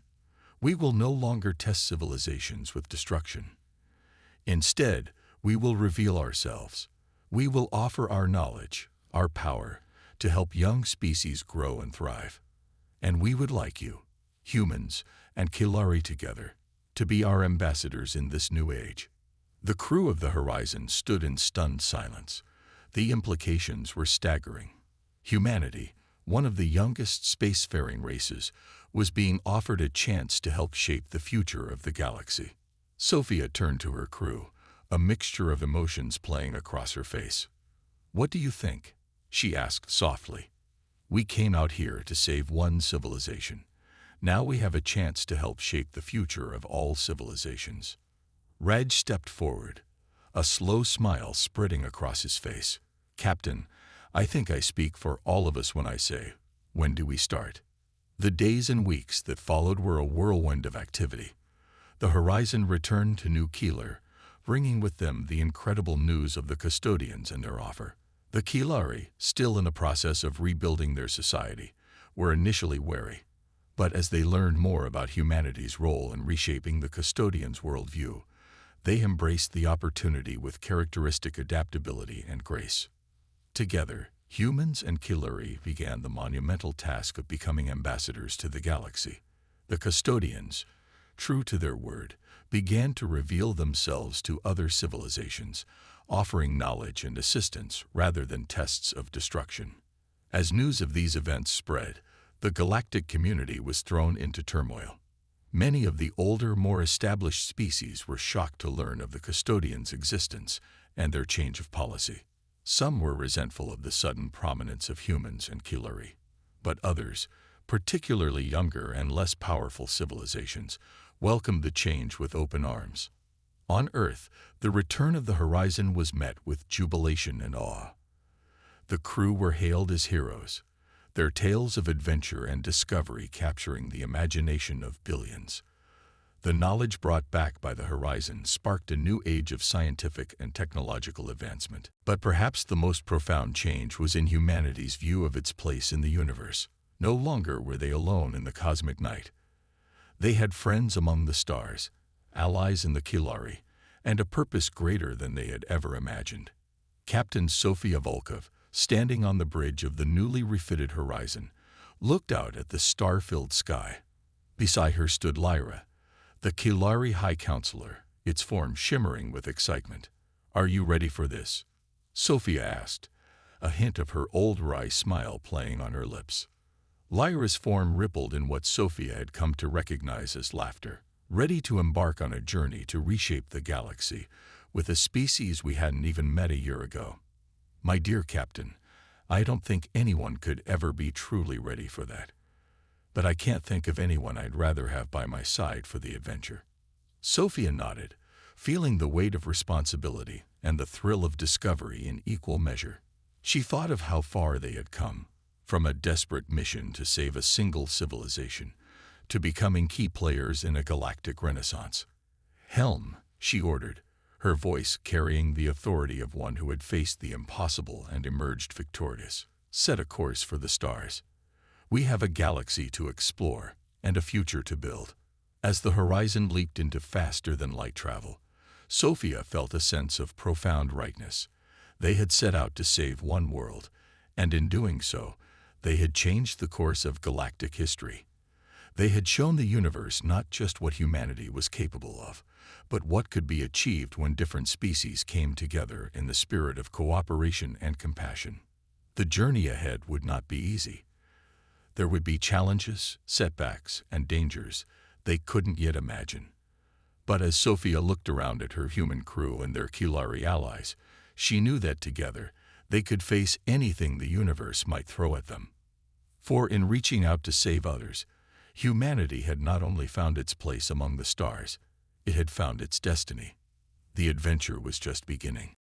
We will no longer test civilizations with destruction. Instead, we will reveal ourselves. We will offer our knowledge, our power, to help young species grow and thrive. And we would like you, humans and Kilari together, to be our ambassadors in this new age. The crew of the Horizon stood in stunned silence. The implications were staggering. Humanity, one of the youngest spacefaring races, was being offered a chance to help shape the future of the galaxy. Sophia turned to her crew, a mixture of emotions playing across her face. What do you think? She asked softly. We came out here to save one civilization. Now we have a chance to help shape the future of all civilizations. Raj stepped forward, a slow smile spreading across his face. Captain, I think I speak for all of us when I say, when do we start? The days and weeks that followed were a whirlwind of activity. The Horizon returned to New Keeler, bringing with them the incredible news of the custodians and their offer. The Kilari, still in the process of rebuilding their society, were initially wary. But as they learned more about humanity's role in reshaping the custodians' worldview, they embraced the opportunity with characteristic adaptability and grace. Together, humans and Kilari began the monumental task of becoming ambassadors to the galaxy. The custodians, true to their word, began to reveal themselves to other civilizations, offering knowledge and assistance rather than tests of destruction. As news of these events spread, the galactic community was thrown into turmoil. Many of the older, more established species were shocked to learn of the custodians' existence and their change of policy. Some were resentful of the sudden prominence of humans and Kilari, but others, particularly younger and less powerful civilizations, welcomed the change with open arms. On Earth, the return of the Horizon was met with jubilation and awe. The crew were hailed as heroes, their tales of adventure and discovery capturing the imagination of billions. The knowledge brought back by the Horizon sparked a new age of scientific and technological advancement. But perhaps the most profound change was in humanity's view of its place in the universe. No longer were they alone in the cosmic night. They had friends among the stars, allies in the Kilari, and a purpose greater than they had ever imagined. Captain Sofia Volkov, standing on the bridge of the newly refitted Horizon, looked out at the star-filled sky. Beside her stood Lyra, the Kilari High Counselor, its form shimmering with excitement. Are you ready for this? Sophia asked, a hint of her old wry smile playing on her lips. Lyra's form rippled in what Sophia had come to recognize as laughter, ready to embark on a journey to reshape the galaxy with a species we hadn't even met a year ago. My dear Captain, I don't think anyone could ever be truly ready for that. But I can't think of anyone I'd rather have by my side for the adventure. Sophia nodded, feeling the weight of responsibility and the thrill of discovery in equal measure. She thought of how far they had come, from a desperate mission to save a single civilization, to becoming key players in a galactic renaissance. "Helm," she ordered, her voice carrying the authority of one who had faced the impossible and emerged victorious. "Set a course for the stars. We have a galaxy to explore and a future to build." As the horizon leaped into faster-than-light travel, Sophia felt a sense of profound rightness. They had set out to save one world, and in doing so, they had changed the course of galactic history. They had shown the universe not just what humanity was capable of, but what could be achieved when different species came together in the spirit of cooperation and compassion. The journey ahead would not be easy. There would be challenges, setbacks, and dangers they couldn't yet imagine. But as Sophia looked around at her human crew and their Kilari allies, she knew that together they could face anything the universe might throw at them. For in reaching out to save others, humanity had not only found its place among the stars, it had found its destiny. The adventure was just beginning.